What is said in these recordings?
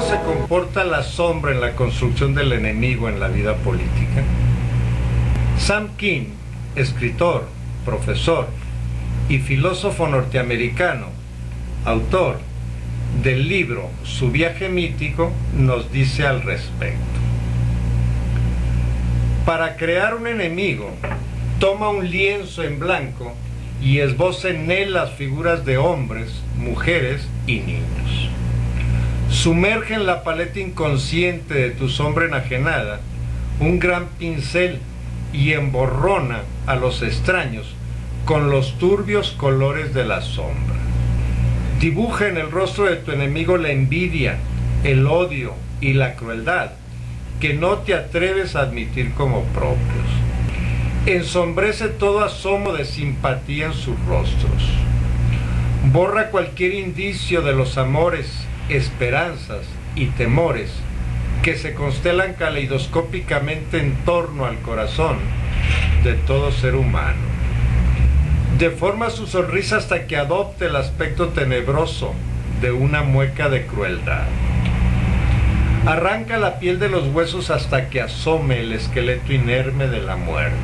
se comporta la sombra en la construcción del enemigo en la vida política? Sam King, escritor, profesor y filósofo norteamericano, autor del libro Su viaje mítico, nos dice al respecto: para crear un enemigo, toma un lienzo en blanco y esboza en él las figuras de hombres, mujeres y niños. Sumerge en la paleta inconsciente de tu sombra enajenada un gran pincel y emborrona a los extraños con los turbios colores de la sombra. Dibuja en el rostro de tu enemigo la envidia, el odio y la crueldad que no te atreves a admitir como propios. Ensombrece todo asomo de simpatía en sus rostros. Borra cualquier indicio de los amores, esperanzas y temores que se constelan caleidoscópicamente en torno al corazón de todo ser humano. Deforma su sonrisa hasta que adopte el aspecto tenebroso de una mueca de crueldad. Arranca la piel de los huesos hasta que asome el esqueleto inerme de la muerte.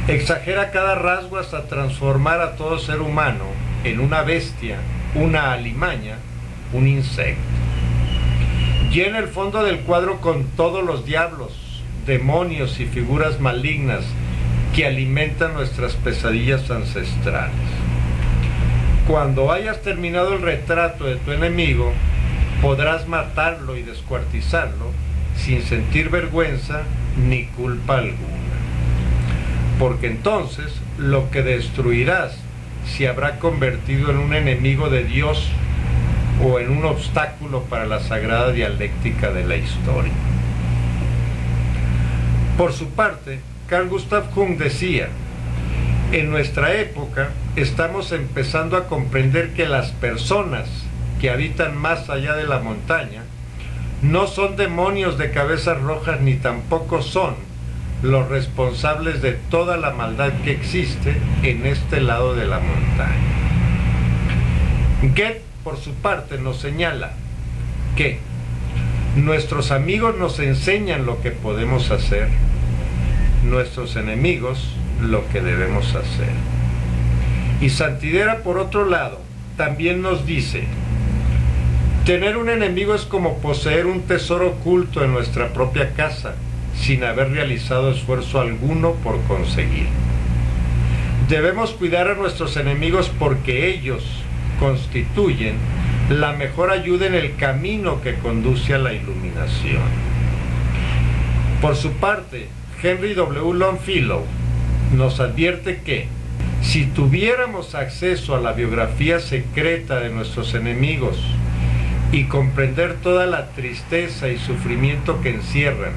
Exagera cada rasgo hasta transformar a todo ser humano en una bestia, una alimaña, un insecto. Llena el fondo del cuadro con todos los diablos, demonios y figuras malignas que alimentan nuestras pesadillas ancestrales. Cuando hayas terminado el retrato de tu enemigo, podrás matarlo y descuartizarlo sin sentir vergüenza ni culpa alguna. Porque entonces lo que destruirás se habrá convertido en un enemigo de Dios o en un obstáculo para la sagrada dialéctica de la historia. Por su parte, Carl Gustav Jung decía: en nuestra época estamos empezando a comprender que las personas que habitan más allá de la montaña no son demonios de cabezas rojas ni tampoco son los responsables de toda la maldad que existe en este lado de la montaña. Goethe, por su parte, nos señala que nuestros amigos nos enseñan lo que podemos hacer, nuestros enemigos lo que debemos hacer. Y Santidera, por otro lado, también nos dice: tener un enemigo es como poseer un tesoro oculto en nuestra propia casa, sin haber realizado esfuerzo alguno por conseguir. Debemos cuidar a nuestros enemigos porque ellos constituyen la mejor ayuda en el camino que conduce a la iluminación. Por su parte, Henry W. Longfellow nos advierte que si tuviéramos acceso a la biografía secreta de nuestros enemigos y comprender toda la tristeza y sufrimiento que encierran,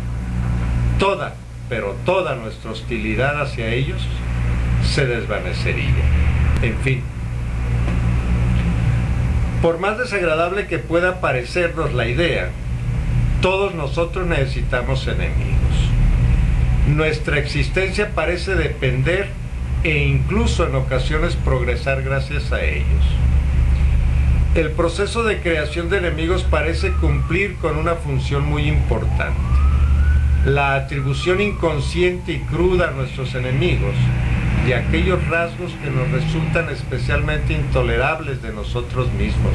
toda, pero toda nuestra hostilidad hacia ellos se desvanecería. En fin, por más desagradable que pueda parecernos la idea, todos nosotros necesitamos enemigos. Nuestra existencia parece depender e incluso en ocasiones progresar gracias a ellos. El proceso de creación de enemigos parece cumplir con una función muy importante: la atribución inconsciente y cruda a nuestros enemigos de aquellos rasgos que nos resultan especialmente intolerables de nosotros mismos.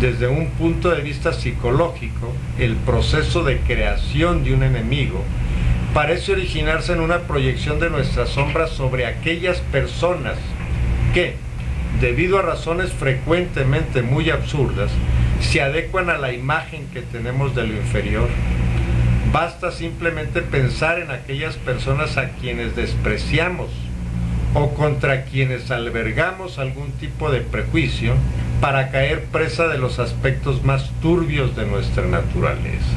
Desde un punto de vista psicológico, el proceso de creación de un enemigo parece originarse en una proyección de nuestra sombra sobre aquellas personas que, debido a razones frecuentemente muy absurdas, se adecuan a la imagen que tenemos de lo inferior. Basta simplemente pensar en aquellas personas a quienes despreciamos o contra quienes albergamos algún tipo de prejuicio para caer presa de los aspectos más turbios de nuestra naturaleza.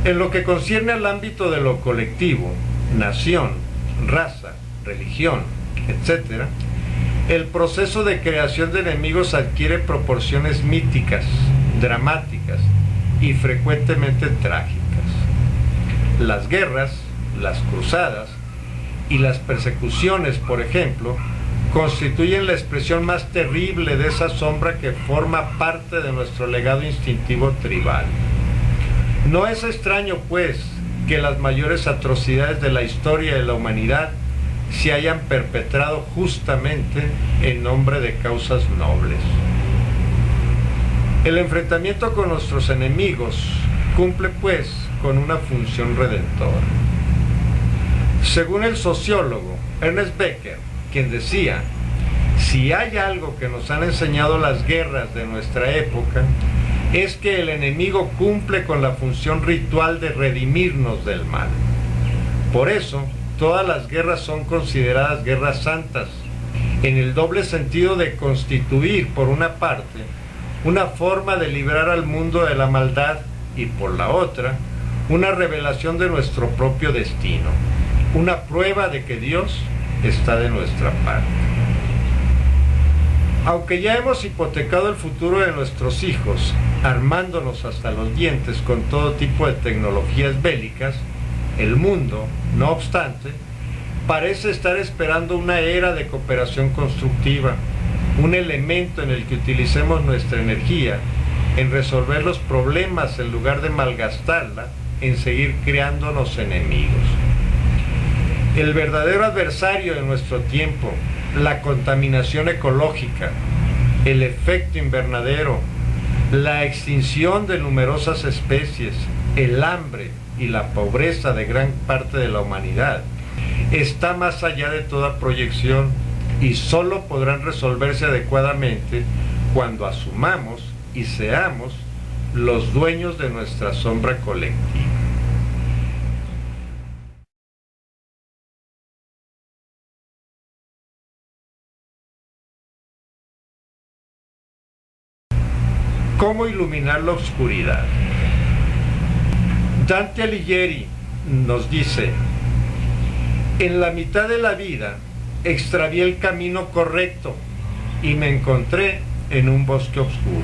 En lo que concierne al ámbito de lo colectivo, nación, raza, religión, etc., el proceso de creación de enemigos adquiere proporciones míticas, dramáticas y frecuentemente trágicas. Las guerras, las cruzadas y las persecuciones, por ejemplo, constituyen la expresión más terrible de esa sombra que forma parte de nuestro legado instintivo tribal. No es extraño, pues, que las mayores atrocidades de la historia de la humanidad se hayan perpetrado justamente en nombre de causas nobles. El enfrentamiento con nuestros enemigos cumple, pues, con una función redentora. Según el sociólogo Ernest Becker, quien decía: si hay algo que nos han enseñado las guerras de nuestra época, es que el enemigo cumple con la función ritual de redimirnos del mal. Por eso, todas las guerras son consideradas guerras santas, en el doble sentido de constituir, por una parte, una forma de librar al mundo de la maldad y, por la otra, una revelación de nuestro propio destino, una prueba de que Dios está de nuestra parte. Aunque ya hemos hipotecado el futuro de nuestros hijos, armándonos hasta los dientes con todo tipo de tecnologías bélicas, el mundo, no obstante, parece estar esperando una era de cooperación constructiva, un elemento en el que utilicemos nuestra energía en resolver los problemas en lugar de malgastarla en seguir creándonos enemigos. El verdadero adversario de nuestro tiempo, la contaminación ecológica, el efecto invernadero, la extinción de numerosas especies, el hambre y la pobreza de gran parte de la humanidad, está más allá de toda proyección y solo podrán resolverse adecuadamente cuando asumamos y seamos los dueños de nuestra sombra colectiva. ¿Cómo iluminar la oscuridad? Dante Alighieri nos dice: en la mitad de la vida extravié el camino correcto y me encontré en un bosque oscuro.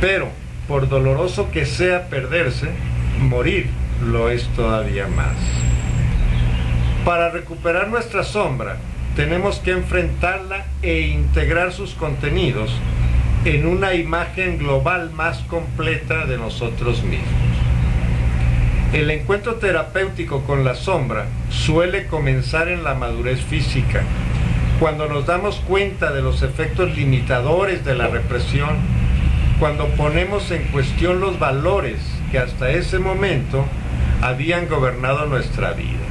Pero, por doloroso que sea perderse, morir lo es todavía más. Para recuperar nuestra sombra, tenemos que enfrentarla e integrar sus contenidos en una imagen global más completa de nosotros mismos. El encuentro terapéutico con la sombra suele comenzar en la madurez física, cuando nos damos cuenta de los efectos limitadores de la represión, cuando ponemos en cuestión los valores que hasta ese momento habían gobernado nuestra vida,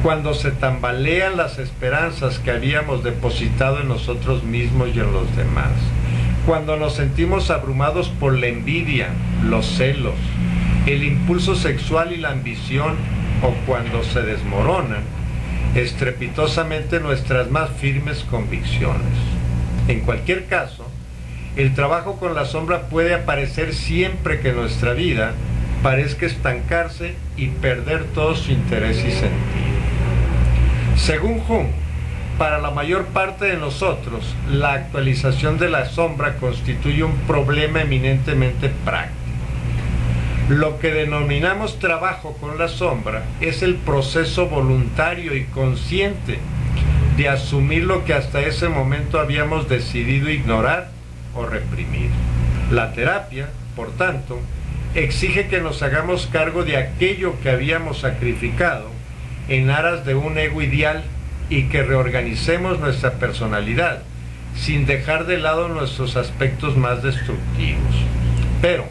cuando se tambalean las esperanzas que habíamos depositado en nosotros mismos y en los demás, cuando nos sentimos abrumados por la envidia, los celos, el impulso sexual y la ambición, o cuando se desmoronan estrepitosamente nuestras más firmes convicciones. En cualquier caso, el trabajo con la sombra puede aparecer siempre que nuestra vida parezca estancarse y perder todo su interés y sentido. Según Jung, para la mayor parte de nosotros, la actualización de la sombra constituye un problema eminentemente práctico. Lo que denominamos trabajo con la sombra es el proceso voluntario y consciente de asumir lo que hasta ese momento habíamos decidido ignorar o reprimir. La terapia, por tanto, exige que nos hagamos cargo de aquello que habíamos sacrificado en aras de un ego ideal y que reorganicemos nuestra personalidad sin dejar de lado nuestros aspectos más destructivos. Pero,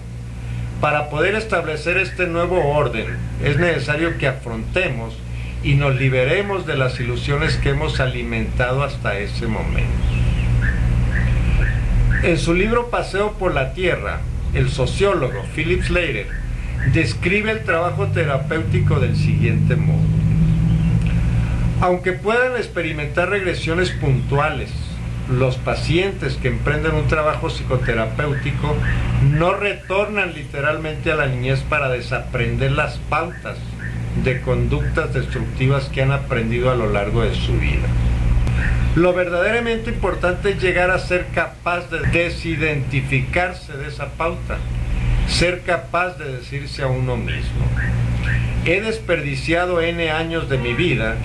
para poder establecer este nuevo orden, es necesario que afrontemos y nos liberemos de las ilusiones que hemos alimentado hasta ese momento. En su libro Paseo por la Tierra, el sociólogo Philip Slater describe el trabajo terapéutico del siguiente modo: aunque puedan experimentar regresiones puntuales, los pacientes que emprenden un trabajo psicoterapéutico no retornan literalmente a la niñez para desaprender las pautas de conductas destructivas que han aprendido a lo largo de su vida. Lo verdaderamente importante es llegar a ser capaz de desidentificarse de esa pauta, ser capaz de decirse a uno mismo: he desperdiciado N años de mi vida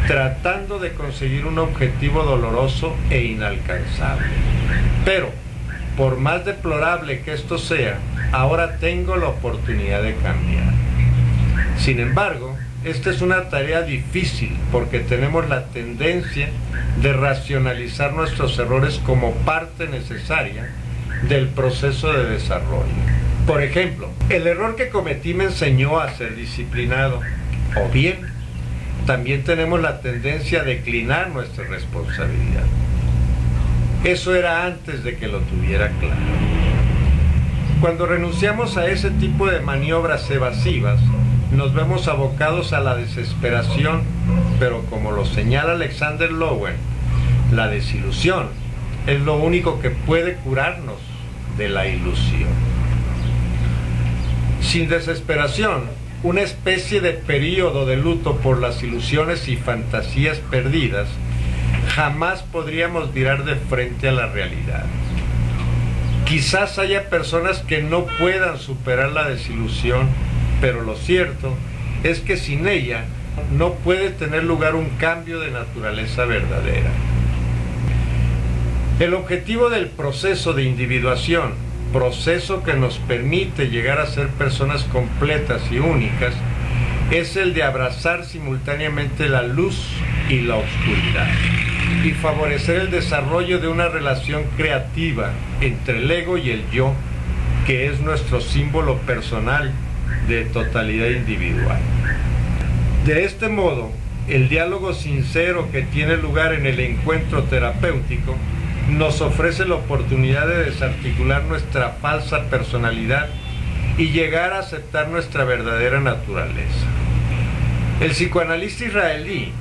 tratando de conseguir un objetivo doloroso e inalcanzable. Pero, por más deplorable que esto sea, ahora tengo la oportunidad de cambiar. Sin embargo, esta es una tarea difícil porque tenemos la tendencia de racionalizar nuestros errores como parte necesaria del proceso de desarrollo. Por ejemplo, el error que cometí me enseñó a ser disciplinado. O bien, también tenemos la tendencia a declinar nuestra responsabilidad. Eso era antes de que lo tuviera claro. Cuando renunciamos a ese tipo de maniobras evasivas, nos vemos abocados a la desesperación, pero como lo señala Alexander Lowen, la desilusión es lo único que puede curarnos de la ilusión. Sin desesperación, una especie de período de luto por las ilusiones y fantasías perdidas, jamás podríamos mirar de frente a la realidad. Quizás haya personas que no puedan superar la desilusión, pero lo cierto es que sin ella no puede tener lugar un cambio de naturaleza verdadera. El objetivo del proceso de individuación, proceso que nos permite llegar a ser personas completas y únicas, es el de abrazar simultáneamente la luz y la oscuridad y favorecer el desarrollo de una relación creativa entre el ego y el yo, que es nuestro símbolo personal de totalidad individual. De este modo, el diálogo sincero que tiene lugar en el encuentro terapéutico nos ofrece la oportunidad de desarticular nuestra falsa personalidad y llegar a aceptar nuestra verdadera naturaleza. El psicoanalista israelí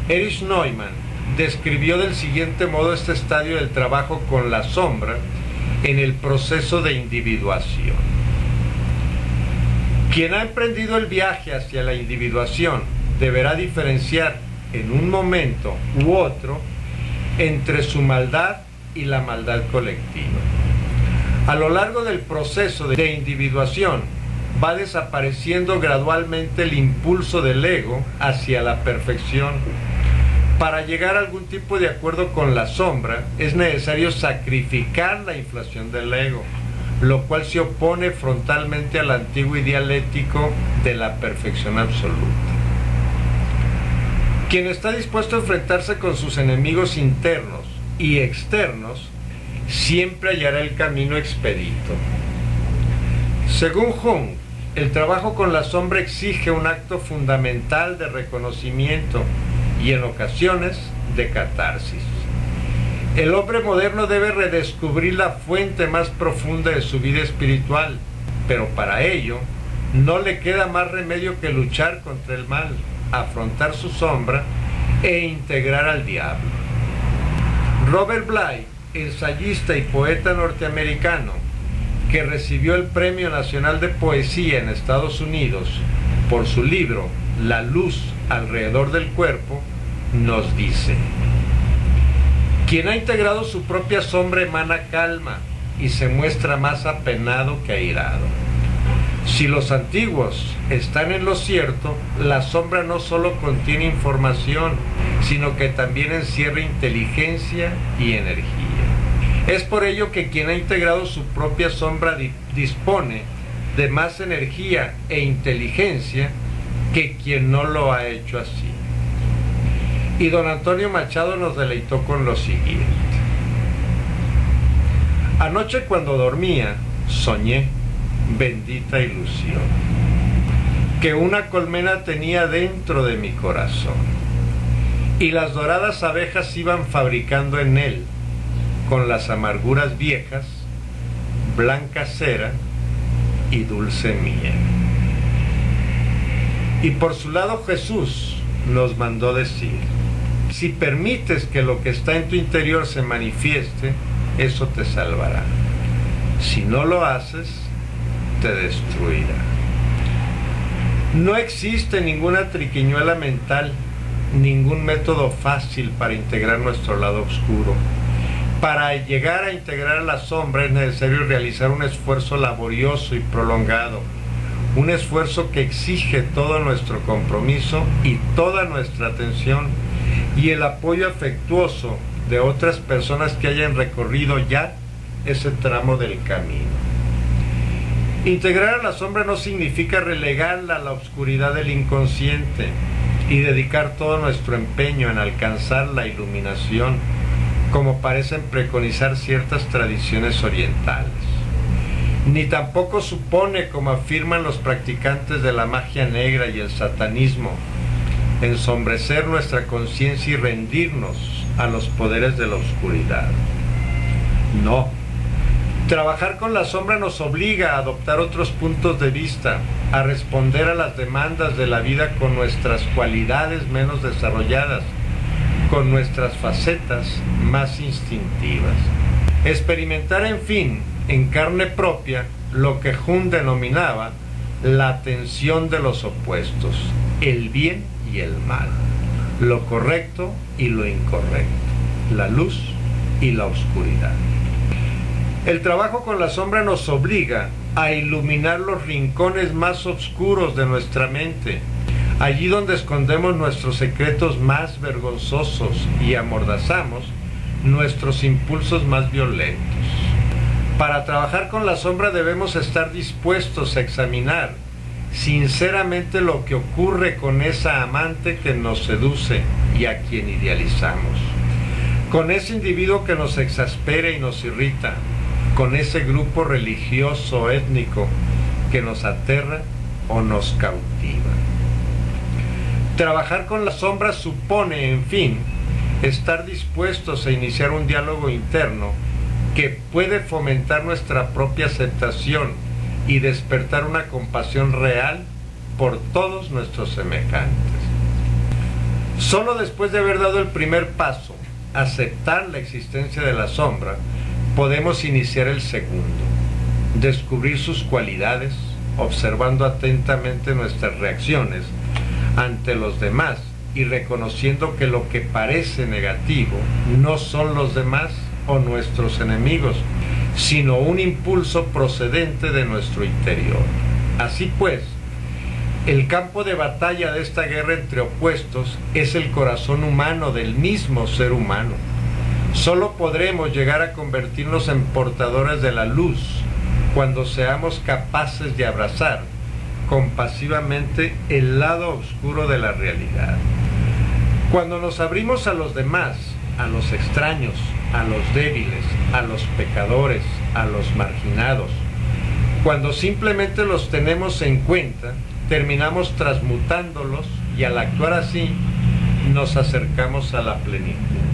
Erich Neumann describió del siguiente modo este estadio del trabajo con la sombra en el proceso de individuación. Quien ha emprendido el viaje hacia la individuación deberá diferenciar en un momento u otro entre su maldad y la maldad colectiva. A lo largo del proceso de individuación va desapareciendo gradualmente el impulso del ego hacia la perfección. Para llegar a algún tipo de acuerdo con la sombra es necesario sacrificar la inflación del ego, lo cual se opone frontalmente al antiguo ideal ético de la perfección absoluta. Quien está dispuesto a enfrentarse con sus enemigos internos y externos, siempre hallará el camino expedito. Según Jung, el trabajo con la sombra exige un acto fundamental de reconocimiento y en ocasiones de catarsis. El hombre moderno debe redescubrir la fuente más profunda de su vida espiritual, pero para ello no le queda más remedio que luchar contra el mal, afrontar su sombra e integrar al diablo. Robert Bly, ensayista y poeta norteamericano, que recibió el Premio Nacional de Poesía en Estados Unidos por su libro La luz alrededor del cuerpo, nos dice: quien ha integrado su propia sombra emana calma y se muestra más apenado que airado. Si los antiguos están en lo cierto, la sombra no solo contiene información, sino que también encierra inteligencia y energía. Es por ello que quien ha integrado su propia sombra dispone de más energía e inteligencia que quien no lo ha hecho así. Y don Antonio Machado nos deleitó con lo siguiente: anoche cuando dormía, soñé, bendita ilusión, que una colmena tenía dentro de mi corazón, y las doradas abejas iban fabricando en él, con las amarguras viejas, blanca cera y dulce miel. Y por su lado Jesús nos mandó decir: si permites que lo que está en tu interior se manifieste, eso te salvará. Si no lo haces, te destruirá. No existe ninguna triquiñuela mental, ningún método fácil para integrar nuestro lado oscuro. Para llegar a integrar la sombra es necesario realizar un esfuerzo laborioso y prolongado, un esfuerzo que exige todo nuestro compromiso y toda nuestra atención, y el apoyo afectuoso de otras personas que hayan recorrido ya ese tramo del camino. Integrar a la sombra no significa relegarla a la oscuridad del inconsciente y dedicar todo nuestro empeño en alcanzar la iluminación, como parecen preconizar ciertas tradiciones orientales. Ni tampoco supone, como afirman los practicantes de la magia negra y el satanismo, ensombrecer nuestra conciencia y rendirnos a los poderes de la oscuridad. No. Trabajar con la sombra nos obliga a adoptar otros puntos de vista, a responder a las demandas de la vida con nuestras cualidades menos desarrolladas, con nuestras facetas más instintivas. Experimentar, en fin, en carne propia, lo que Jung denominaba la tensión de los opuestos, el bien y el mal, lo correcto y lo incorrecto, la luz y la oscuridad. El trabajo con la sombra nos obliga a iluminar los rincones más oscuros de nuestra mente, allí donde escondemos nuestros secretos más vergonzosos y amordazamos nuestros impulsos más violentos. Para trabajar con la sombra debemos estar dispuestos a examinar sinceramente lo que ocurre con esa amante que nos seduce y a quien idealizamos, con ese individuo que nos exaspera y nos irrita, con ese grupo religioso étnico que nos aterra o nos cautiva. Trabajar con la sombra supone, en fin, estar dispuestos a iniciar un diálogo interno que puede fomentar nuestra propia aceptación y despertar una compasión real por todos nuestros semejantes. Solo después de haber dado el primer paso, aceptar la existencia de la sombra, podemos iniciar el segundo, descubrir sus cualidades, observando atentamente nuestras reacciones ante los demás y reconociendo que lo que parece negativo no son los demás o nuestros enemigos, sino un impulso procedente de nuestro interior. Así pues, el campo de batalla de esta guerra entre opuestos es el corazón humano del mismo ser humano. Solo podremos llegar a convertirnos en portadores de la luz cuando seamos capaces de abrazar compasivamente el lado oscuro de la realidad. Cuando nos abrimos a los demás, a los extraños, a los débiles, a los pecadores, a los marginados, cuando simplemente los tenemos en cuenta, terminamos transmutándolos y al actuar así nos acercamos a la plenitud.